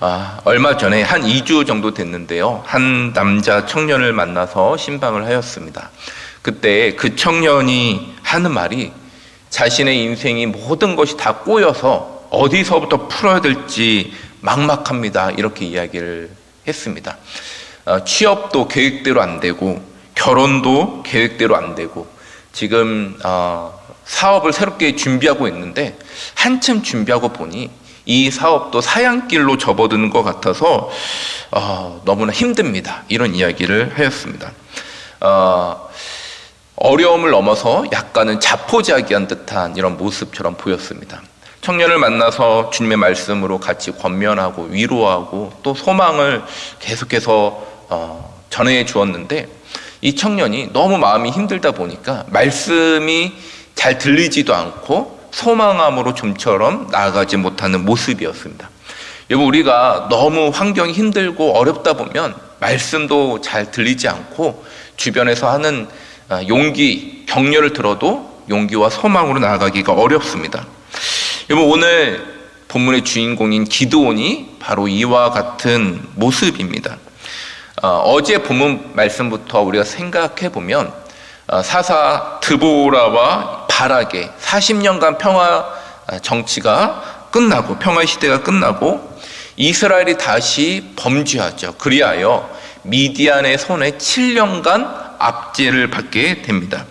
얼마 전에 한 2주 정도 됐는데요. 한 남자 청년을 만나서 신방을 하였습니다. 그때 그 청년이 하는 말이 자신의 인생이 모든 것이 다 꼬여서 어디서부터 풀어야 될지 막막합니다. 이렇게 이야기를 했습니다. 취업도 계획대로 안 되고 결혼도 계획대로 안 되고 지금 사업을 새롭게 준비하고 있는데 한참 준비하고 보니 이 사업도 사양길로 접어드는 것 같아서 너무나 힘듭니다. 이런 이야기를 하였습니다. 어려움을 넘어서 약간은 자포자기한 듯한 이런 모습처럼 보였습니다. 청년을 만나서 주님의 말씀으로 같이 권면하고 위로하고 또 소망을 계속해서 전해 주었는데 이 청년이 너무 마음이 힘들다 보니까 말씀이 잘 들리지도 않고 소망함으로 좀처럼 나아가지 못하는 모습이었습니다. 여러분, 우리가 너무 환경이 힘들고 어렵다 보면 말씀도 잘 들리지 않고 주변에서 하는 용기, 격려를 들어도 용기와 소망으로 나아가기가 어렵습니다. 여러분, 오늘 본문의 주인공인 기드온이 바로 이와 같은 모습입니다. 어제 본문 말씀부터 우리가 생각해 보면 사사 드보라와 바락의 40년간 평화 정치가 끝나고 평화 시대가 끝나고 이스라엘이 다시 범죄하죠. 그리하여 미디안의 손에 7년간 압제를 받게 됩니다.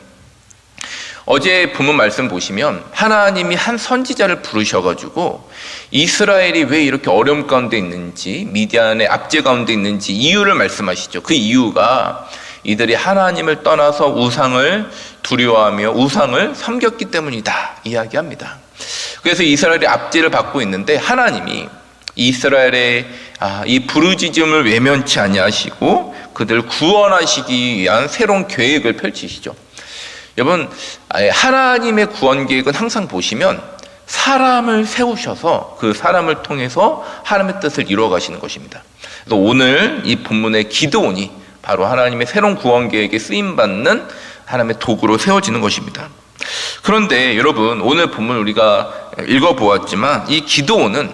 어제 본문 말씀 보시면 하나님이 한 선지자를 부르셔가지고 이스라엘이 왜 이렇게 어려움 가운데 있는지, 미디안의 압제 가운데 있는지 이유를 말씀하시죠. 그 이유가 이들이 하나님을 떠나서 우상을 두려워하며 우상을 섬겼기 때문이다 이야기합니다. 그래서 이스라엘이 압제를 받고 있는데 하나님이 이스라엘의 이 부르짖음을 외면치 아니하시고 그들을 구원하시기 위한 새로운 계획을 펼치시죠. 여러분, 하나님의 구원 계획은 항상 보시면 사람을 세우셔서 그 사람을 통해서 하나님의 뜻을 이루어 가시는 것입니다. 그래서 오늘 이 본문의 기드온이 바로 하나님의 새로운 구원 계획에 쓰임받는 하나님의 도구로 세워지는 것입니다. 그런데 여러분, 오늘 본문 우리가 읽어보았지만 이 기드온은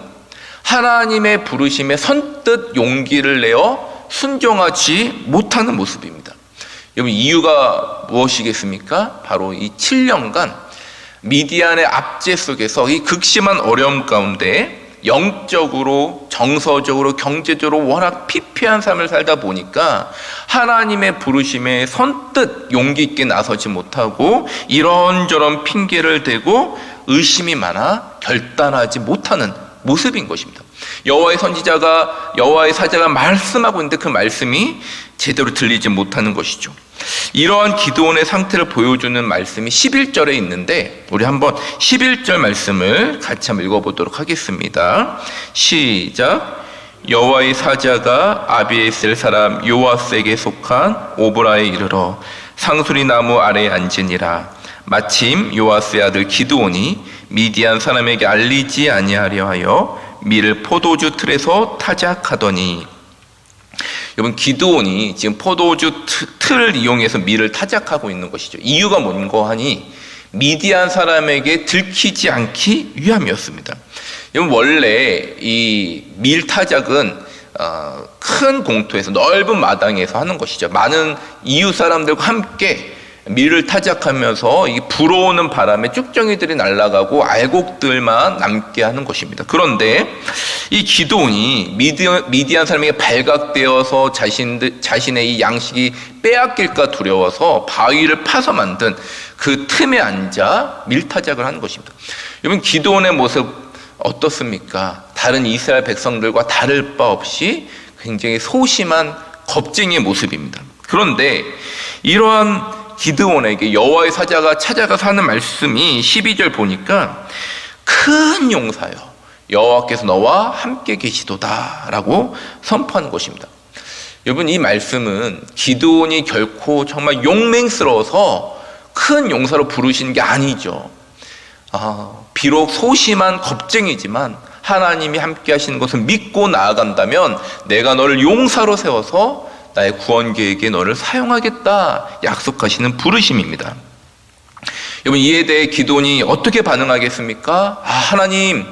하나님의 부르심에 선뜻 용기를 내어 순종하지 못하는 모습입니다. 여러분, 이유가 무엇이겠습니까? 바로 이 7년간 미디안의 압제 속에서 이 극심한 어려움 가운데 영적으로, 정서적으로, 경제적으로 워낙 피폐한 삶을 살다 보니까 하나님의 부르심에 선뜻 용기 있게 나서지 못하고 이런저런 핑계를 대고 의심이 많아 결단하지 못하는 모습인 것입니다. 여호와의 선지자가, 여호와의 사자가 말씀하고 있는데 그 말씀이 제대로 들리지 못하는 것이죠. 이러한 기드온의 상태를 보여주는 말씀이 11절에 있는데 우리 한번 11절 말씀을 같이 한번 읽어보도록 하겠습니다. 시작. 여호와의 사자가 아비에셀 사람 요아스에게 속한 오브라에 이르러 상수리 나무 아래에 앉으니라. 마침 요아스의 아들 기드온이 미디안 사람에게 알리지 아니하려 하여 밀을 포도주 틀에서 타작하더니, 여러분, 기드온이 지금 포도주 틀을 이용해서 밀을 타작하고 있는 것이죠. 이유가 뭔가 하니 미디안 사람에게 들키지 않기 위함이었습니다. 여러분, 원래 이 밀 타작은 큰 공터에서 넓은 마당에서 하는 것이죠. 많은 이웃 사람들과 함께 밀을 타작하면서 이 불어오는 바람에 쭉정이들이 날아가고 알곡들만 남게 하는 것입니다. 그런데 이 기드온이 미디안 사람에게 발각되어서 자신의 이 양식이 빼앗길까 두려워서 바위를 파서 만든 그 틈에 앉아 밀타작을 하는 것입니다. 여러분, 기드온의 모습 어떻습니까? 다른 이스라엘 백성들과 다를 바 없이 굉장히 소심한 겁쟁이의 모습입니다. 그런데 이러한 기드온에게 여호와의 사자가 찾아가서 하는 말씀이 12절 보니까 큰 용사여 여호와께서 너와 함께 계시도다 라고 선포하는 것입니다. 여러분, 이 말씀은 기드온이 결코 정말 용맹스러워서 큰 용사로 부르시는 게 아니죠. 비록 소심한 겁쟁이지만 하나님이 함께 하시는 것을 믿고 나아간다면 내가 너를 용사로 세워서 나의 구원 계획에 너를 사용하겠다 약속하시는 부르심입니다. 여러분, 이에 대해 기드온이 어떻게 반응하겠습니까? 하나님,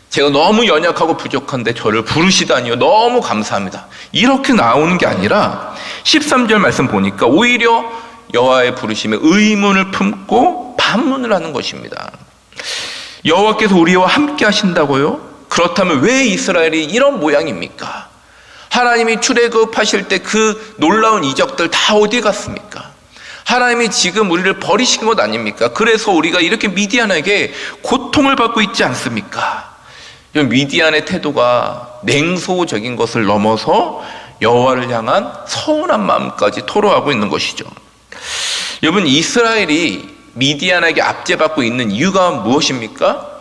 제가 너무 연약하고 부족한데 저를 부르시다니요. 너무 감사합니다. 이렇게 나오는 게 아니라 13절 말씀 보니까 오히려 여호와의 부르심에 의문을 품고 반문을 하는 것입니다. 여호와께서 우리와 함께 하신다고요? 그렇다면 왜 이스라엘이 이런 모양입니까? 하나님이 출애굽하실 때 그 놀라운 이적들 다 어디 갔습니까? 하나님이 지금 우리를 버리신 것 아닙니까? 그래서 우리가 이렇게 미디안에게 고통을 받고 있지 않습니까? 미디안의 태도가 냉소적인 것을 넘어서 여호와를 향한 서운한 마음까지 토로하고 있는 것이죠. 여러분, 이스라엘이 미디안에게 압제받고 있는 이유가 무엇입니까?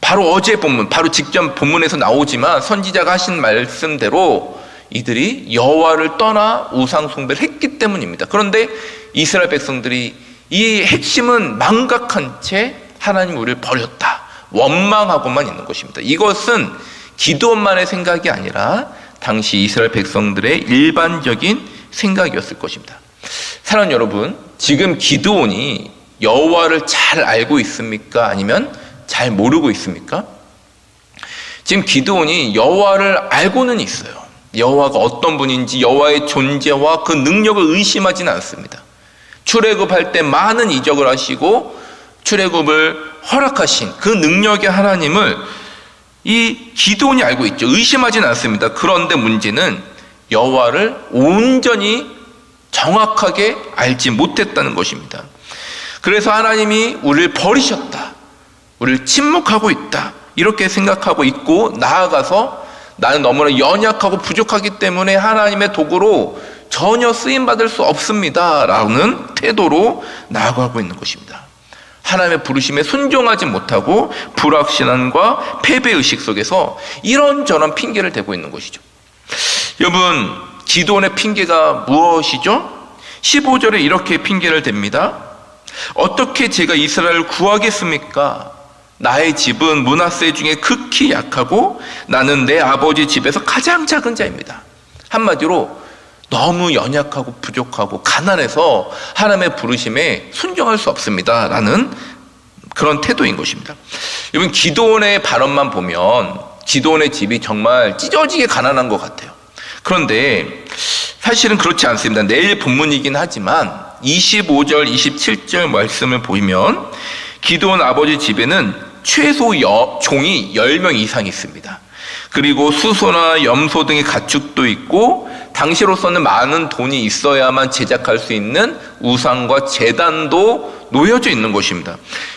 바로 어제 본문, 바로 직전 본문에서 나오지만 선지자가 하신 말씀대로 이들이 여호와를 떠나 우상 숭배를 했기 때문입니다. 그런데 이스라엘 백성들이 이 핵심은 망각한 채 하나님 우리를 버렸다, 원망하고만 있는 것입니다. 이것은 기드온만의 생각이 아니라 당시 이스라엘 백성들의 일반적인 생각이었을 것입니다. 사랑하는 여러분, 지금 기드온이 여호와를 잘 알고 있습니까? 아니면 잘 모르고 있습니까? 지금 기드온이 여호와를 알고는 있어요. 여호와가 어떤 분인지, 여호와의 존재와 그 능력을 의심하지는 않습니다. 출애굽할 때 많은 이적을 하시고 출애굽을 허락하신 그 능력의 하나님을 이 기드온이 알고 있죠. 의심하지는 않습니다. 그런데 문제는 여호와를 온전히 정확하게 알지 못했다는 것입니다. 그래서 하나님이 우리를 버리셨다, 우리를 침묵하고 있다, 이렇게 생각하고 있고, 나아가서 나는 너무나 연약하고 부족하기 때문에 하나님의 도구로 전혀 쓰임받을 수 없습니다 라는 태도로 나아가고 있는 것입니다. 하나님의 부르심에 순종하지 못하고 불확신함과 패배의식 속에서 이런저런 핑계를 대고 있는 것이죠. 여러분, 기드온의 핑계가 무엇이죠? 15절에 이렇게 핑계를 댑니다. 어떻게 제가 이스라엘을 구하겠습니까? 나의 집은 므낫세 중에 극히 약하고 나는 내 아버지 집에서 가장 작은 자입니다. 한마디로 너무 연약하고 부족하고 가난해서 하나님의 부르심에 순종할 수 없습니다 라는 그런 태도인 것입니다. 여러분, 기드온의 발언만 보면 기드온의 집이 정말 찢어지게 가난한 것 같아요. 그런데 사실은 그렇지 않습니다. 내일 본문이긴 하지만 25절, 27절 말씀을 보면 기드온 아버지 집에는 최소 종이 10명 이상 있습니다. 그리고 수소나 염소 등의 가축도 있고 당시로서는 많은 돈이 있어야만 제작할 수 있는 우상과 제단도 놓여져 있는 것입니다.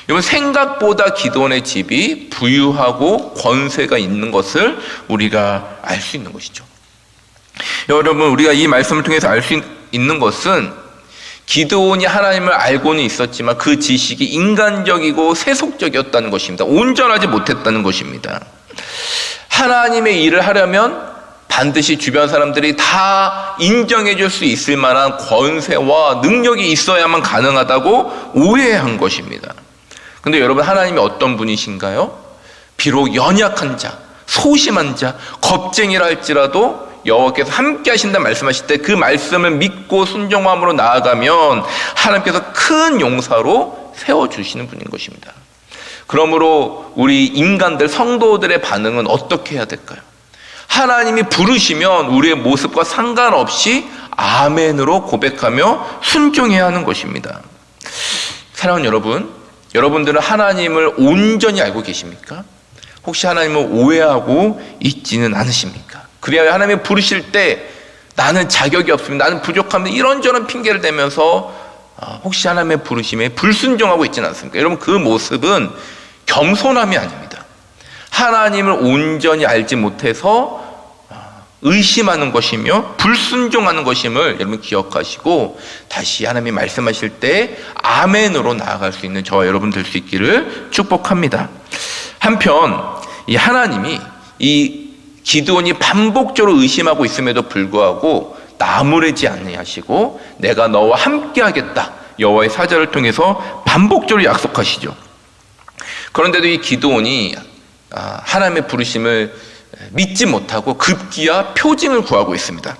여러분, 생각보다 기드온의 집이 부유하고 권세가 있는 것을 우리가 알 수 있는 것이죠. 여러분, 우리가 이 말씀을 통해서 알 수 있는 것은 기드온이 하나님을 알고는 있었지만 그 지식이 인간적이고 세속적이었다는 것입니다. 온전하지 못했다는 것입니다. 하나님의 일을 하려면 반드시 주변 사람들이 다 인정해 줄 수 있을 만한 권세와 능력이 있어야만 가능하다고 오해한 것입니다. 그런데 여러분, 하나님이 어떤 분이신가요? 비록 연약한 자, 소심한 자, 겁쟁이라 할지라도 여호와께서 함께 하신다 말씀하실 때 그 말씀을 믿고 순종함으로 나아가면 하나님께서 큰 용사로 세워주시는 분인 것입니다. 그러므로 우리 인간들, 성도들의 반응은 어떻게 해야 될까요? 하나님이 부르시면 우리의 모습과 상관없이 아멘으로 고백하며 순종해야 하는 것입니다. 사랑하는 여러분, 여러분들은 하나님을 온전히 알고 계십니까? 혹시 하나님을 오해하고 있지는 않으십니까? 그래야 하나님이 부르실 때 나는 자격이 없습니다, 나는 부족합니다, 이런저런 핑계를 대면서 혹시 하나님의 부르심에 불순종하고 있지는 않습니까? 여러분, 그 모습은 겸손함이 아닙니다. 하나님을 온전히 알지 못해서 의심하는 것이며 불순종하는 것임을 여러분 기억하시고 다시 하나님이 말씀하실 때 아멘으로 나아갈 수 있는 저와 여러분 될 수 있기를 축복합니다. 한편 이 하나님이 이 기드온이 반복적으로 의심하고 있음에도 불구하고 나무래지 아니하시고 내가 너와 함께 하겠다, 여호와의 사자를 통해서 반복적으로 약속하시죠. 그런데도 이 기드온이 하나님의 부르심을 믿지 못하고 급기야 표징을 구하고 있습니다.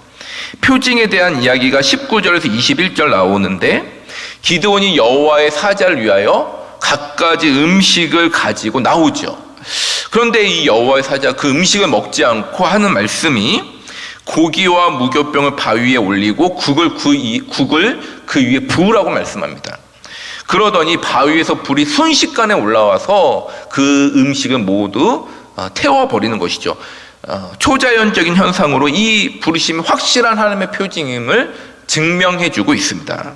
표징에 대한 이야기가 19절에서 21절 나오는데, 기드온이 여호와의 사자를 위하여 갖가지 음식을 가지고 나오죠. 그런데 이 여호와의 사자가 그 음식을 먹지 않고 하는 말씀이 고기와 무교병을 바위에 올리고 국을 그 위에 부으라고 말씀합니다. 그러더니 바위에서 불이 순식간에 올라와서 그 음식을 모두 태워버리는 것이죠. 초자연적인 현상으로 이 부르심이 확실한 하나님의 표징임을 증명해주고 있습니다.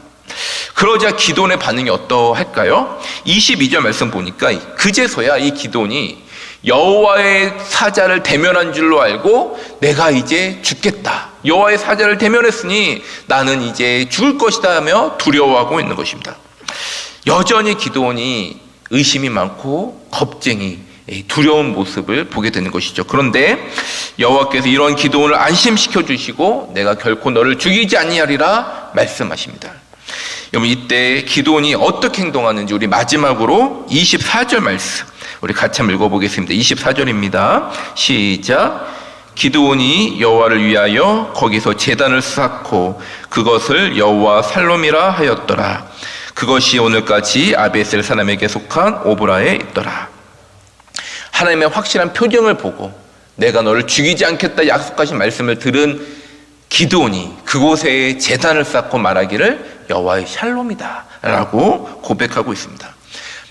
그러자 기돈의 반응이 어떠할까요? 22절 말씀 보니까 그제서야 이 기돈이 여호와의 사자를 대면한 줄로 알고 내가 이제 죽겠다, 여호와의 사자를 대면했으니 나는 이제 죽을 것이다 하며 두려워하고 있는 것입니다. 여전히 기돈이 의심이 많고 겁쟁이, 두려운 모습을 보게 되는 것이죠. 그런데 여호와께서 이런 기돈을 안심시켜 주시고 내가 결코 너를 죽이지 아니하리라 말씀하십니다. 여러분, 이때 기돈이 어떻게 행동하는지 우리 마지막으로 24절 말씀 우리 같이 한번 읽어보겠습니다. 24절입니다. 시작. 기드온이 여호와를 위하여 거기서 제단을 쌓고 그것을 여호와 살롬이라 하였더라. 그것이 오늘까지 아비에셀 사람에게 속한 오브라에 있더라. 하나님의 확실한 표정을 보고 내가 너를 죽이지 않겠다 약속하신 말씀을 들은 기드온이 그곳에 제단을 쌓고 말하기를 여호와의 샬롬이다 라고 고백하고 있습니다.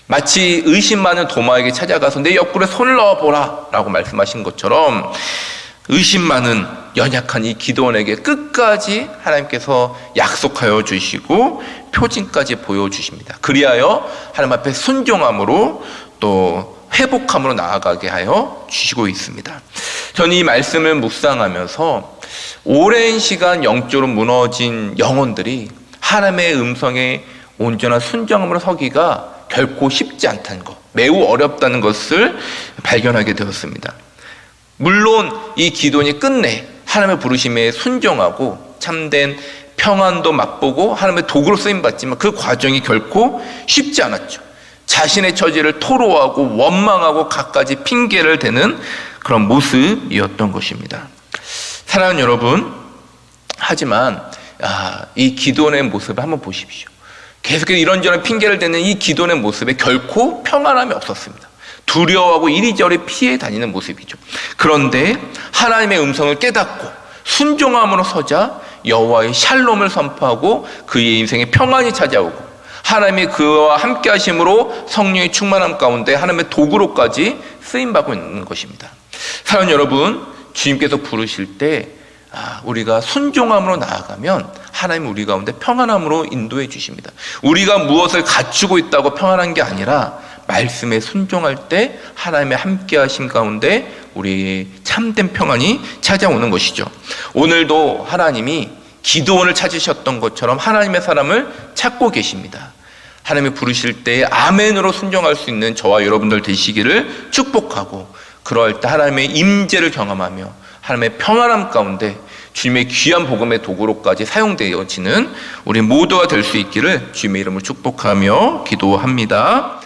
마치 의심 많은 도마에게 찾아가서 내 옆구리에 손을 넣어보라 라고 말씀하신 것처럼 의심 많은 연약한 이 기드온에게 끝까지 하나님께서 약속하여 주시고 표징까지 보여주십니다. 그리하여 하나님 앞에 순종함으로 또 회복함으로 나아가게 하여 주시고 있습니다. 저는 이 말씀을 묵상하면서 오랜 시간 영적으로 무너진 영혼들이 하나님의 음성에 온전한 순종함으로 서기가 결코 쉽지 않다는 것, 매우 어렵다는 것을 발견하게 되었습니다. 물론 이 기돈이 끝내 하나님의 부르심에 순종하고 참된 평안도 맛보고 하나님의 도구로 쓰임받지만 그 과정이 결코 쉽지 않았죠. 자신의 처지를 토로하고 원망하고 갖가지 핑계를 대는 그런 모습이었던 것입니다. 사랑하는 여러분, 하지만 이 기돈의 모습을 한번 보십시오. 계속해서 이런저런 핑계를 대는 이 기돈의 모습에 결코 평안함이 없었습니다. 두려워하고 이리저리 피해 다니는 모습이죠. 그런데 하나님의 음성을 깨닫고 순종함으로 서자 여호와의 샬롬을 선포하고 그의 인생에 평안이 찾아오고 하나님이 그와 함께 하심으로 성령의 충만함 가운데 하나님의 도구로까지 쓰임받고 있는 것입니다. 사랑하는 여러분, 주님께서 부르실 때 우리가 순종함으로 나아가면 하나님 우리 가운데 평안함으로 인도해 주십니다. 우리가 무엇을 갖추고 있다고 평안한 게 아니라 말씀에 순종할 때 하나님의 함께 하심 가운데 우리의 참된 평안이 찾아오는 것이죠. 오늘도 하나님이 기드온을 찾으셨던 것처럼 하나님의 사람을 찾고 계십니다. 하나님이 부르실 때 아멘으로 순종할 수 있는 저와 여러분들 되시기를 축복하고, 그럴 때 하나님의 임재를 경험하며 하나님의 평안함 가운데 주님의 귀한 복음의 도구로까지 사용되어지는 우리 모두가 될 수 있기를 주님의 이름으로 축복하며 기도합니다.